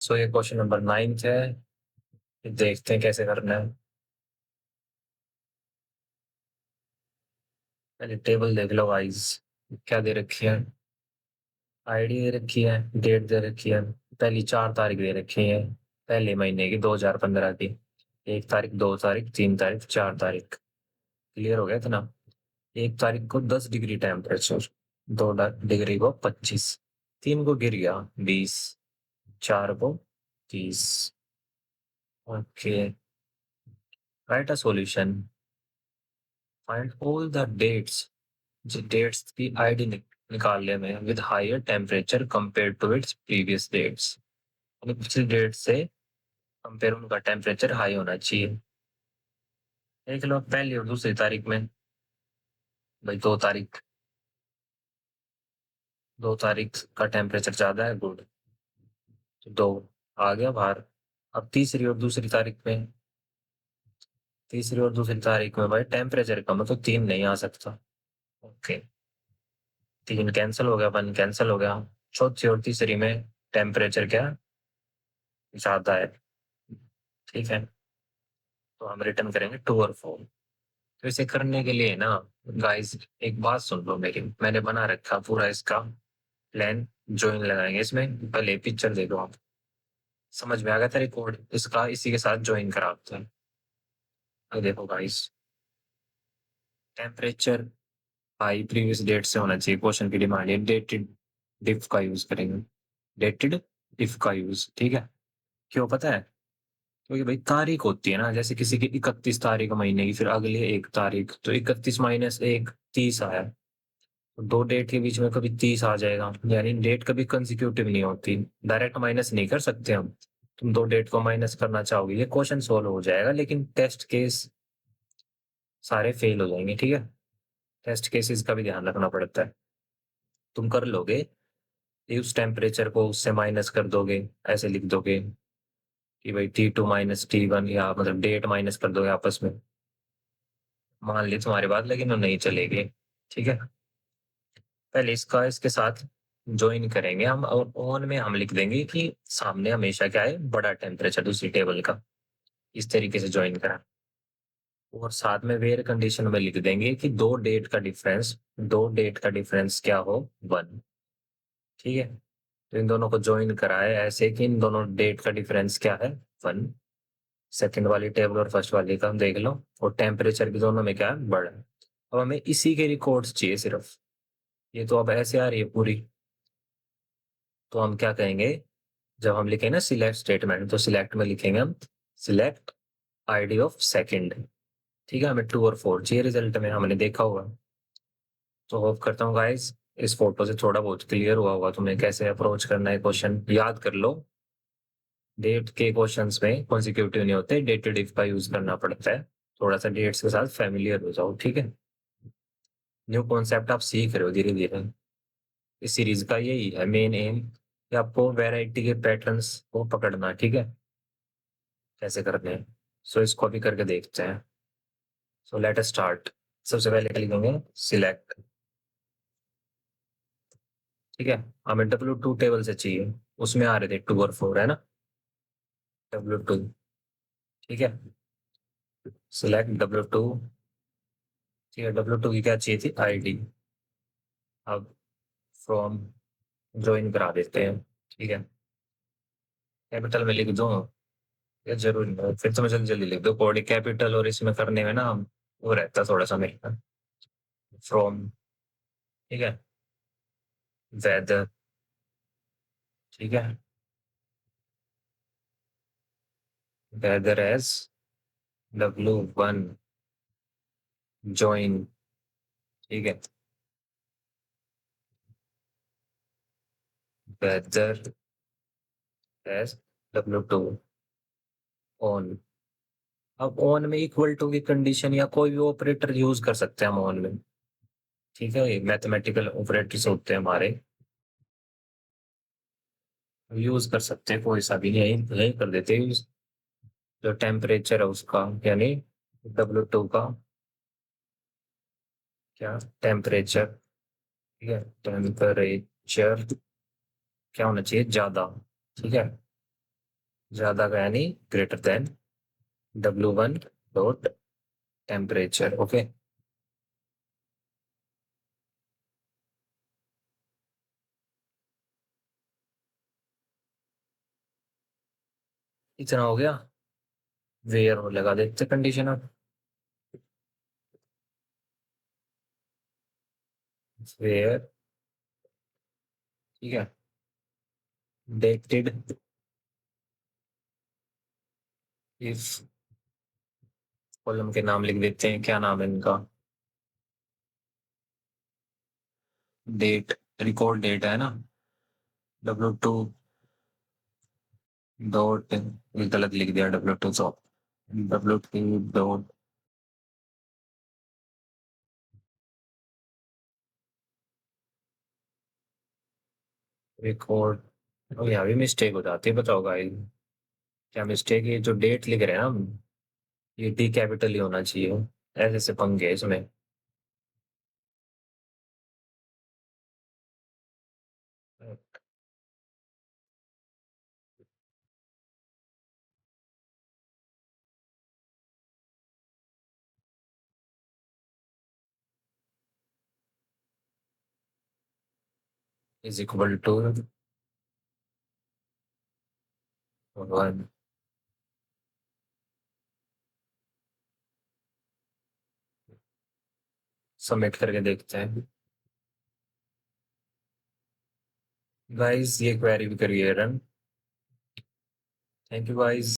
सो ये question number 9 है। देखते हैं कैसे करना है। पहले टेबल देख लो गाइस। क्या दे रखी है? आईडी दे रखी है, डेट दे रखी है। पहली 4 तारीख दे रखी है। पहले महीने की 2015 की। 1 तारीख, 2 तारीख, 3 तारीख, 4 तारीख। क्लियर हो गया इतना? 1 तारीख को 10 डिग्री टेम्परेचर। 2 डिग्री को 25। 3 को गिर गया 20। 4 को 30। Okay. Write a solution. Find all the dates. Dates की आईडी निकालने में with higher temperature compare to its previous dates. यानी पिछली डेट से कंपेयर उनका टेम्परेचर हाई होना चाहिए। देख लो पहली और दूसरी तारीख में। भाई 2 तारीख। 2 तारीख का टेम्परेचर ज्यादा है, गुड। तो 2 आ गया बाहर। अब तीसरी और दूसरी तारीख में। तीसरी और दूसरी तारीख में भाई टेम्परेचर कम है तो 3 नहीं आ सकता। ओके। 3 कैंसिल हो गया, 1 कैंसिल हो गया। चौथी और तीसरी में टेम्परेचर क्या ज्यादा है। ठीक है। तो हम रिटर्न करेंगे 2 और 4। तो इसे करने के लिए ना गाइस, एक बात सुन लो मेरी। मैंने बना रखा पूरा इसका प्लान। ज्वाइन लगाएंगे इसमें, पहले पिक्चर देखो आप। समझ में आ गया तेरे कोड इसका, इसी के साथ ज्वाइन कराते हैं। अब देखो guys, temperature high previous date से होना चाहिए। क्वेश्चन की डिमांड है डेटेड डिफ का यूज करेंगे। डेटेड डिफ का यूज, ठीक है। क्यों पता है? क्योंकि भाई तारीख होती है ना, जैसे किसी की 31 तारीख महीने की, फिर अगले 1 तारीख, तो 31 - 1 30 आया। तो दो डेट के बीच में कभी 30 आ जाएगा, यानी डेट कभी कंसिक्यूटिव नहीं होती। डायरेक्ट माइनस नहीं कर सकते हम। तुम दो डेट को माइनस करना चाहोगे, ये क्वेश्चन सोल्व हो जाएगा, लेकिन टेस्ट केस सारे फेल हो जाएंगे, ठीक है। टेस्ट केसेस का भी ध्यान रखना पड़ता है। तुम कर लोगे कि उस टेम्परेचर को उससे माइनस कर दोगे। ऐसे लिख दोगे कि भाई T2 - T1, या मतलब डेट माइनस कर दोगे आपस में। मान ली तुम्हारी बात, लेकिन वो नहीं चलेगी। ठीक है। पहले इसका इसके साथ ज्वाइन करेंगे हम, और ऑन में हम लिख देंगे कि सामने हमेशा क्या है, बड़ा टेम्परेचर दूसरी टेबल का। इस तरीके से ज्वाइन करा। और साथ में वेयर कंडीशन में लिख देंगे कि दो डेट का डिफरेंस क्या हो, 1। ठीक है। तो इन दोनों को ज्वाइन कराए ऐसे कि इन दोनों डेट का डिफरेंस क्या है, 1। सेकंड वाली टेबल और फर्स्ट वाली का हम देख लो। और टेम्परेचर भी दोनों में क्या है, बड़ा है। अब हमें इसी के रिकॉर्ड्स चाहिए सिर्फ। ये तो अब ऐसे आ रही है पूरी। तो हम क्या कहेंगे, जब हम लिखेंगे ना सिलेक्ट स्टेटमेंट, तो सिलेक्ट में लिखेंगे हम सिलेक्ट आईडी ऑफ सेकंड। ठीक है। हमें 2 और 4 चाहिए रिजल्ट में, हमने देखा होगा। तो होप करता हूँ गाइस इस फोटो से थोड़ा बहुत क्लियर हुआ होगा तुम्हें कैसे अप्रोच करना है क्वेश्चन। याद कर लो, डेट के क्वेश्चंस में कॉन्सिक्यूटिव नहीं होते, डेटेड इफ का यूज करना पड़ता है। थोड़ा सा डेट्स के साथ फेमिलियर हो जाओ, ठीक है। न्यू कॉन्सेप्ट आप सीख रहे हो धीरे धीरे। इस सीरीज का यही है मेन एम, कि आपको वैरायटी के पैटर्न्स को पकड़ना, ठीक है, कैसे करते हैं। सो इसको भी करके देखते हैं। So let us start. सबसे पहले क्या लिखेंगे, सिलेक्ट। ठीक है। हमें W2 टेबल से चाहिए, उसमें आ रहे थे 2 और 4, है ना। W2। ठीक है। Select W2। ठीक है। W2 की क्या चाहिए थी, आईडी। अब फ्रॉम ज्वाइन करा देते हैं। ठीक है। कैपिटल में लिख दो, ये जरूरी नहीं है, फिर तो मैं जल्दी जल्दी लिख दो कोड कैपिटल, और इसमें करने में ना वो रहता थोड़ा सा मेरे। फ्रॉम। ठीक है। वेदर। ठीक है। Weather as W1 join. ठीक है। Weather as W2 on. अब ऑन में इक्वल टू की कंडीशन या कोई भी ऑपरेटर यूज कर सकते हैं हम ऑन में। ठीक है। ये मैथमेटिकल ऑपरेटर्स होते हैं हमारे, यूज कर सकते हैं कोई सा भी, यही यही कर देते हैं use। जो टेम्परेचर है उसका, यानी W2 का क्या, टेम्परेचर। ठीक है। टेम्परेचर क्या होना चाहिए, ज्यादा। ठीक है। ज्यादा का यानी greater than W1 dot temperature. Okay, इतना हो गया। वेयर और लगा देते कंडीशन अब। वेयर, ठीक है, डेटेड इफ, कॉलम के नाम लिख देते हैं, क्या नाम है इनका? डेट, रिकॉर्ड डेट है ना, W2 डॉट, गलत लिख दिया, W2 saw, W2 dot record. और यहाँ भी मिस्टेक हो जाती है, बताओ गाइस, क्या मिस्टेक है? जो डेट लिख रहे हैं ना हम, ये डी कैपिटल ही होना चाहिए। ऐसे ऐसे पंगे हैं इसमें। Is equal to 1। सबमिट करके देखते हैं। गाइस ये क्वेरी भी करिए रन। Thank you guys.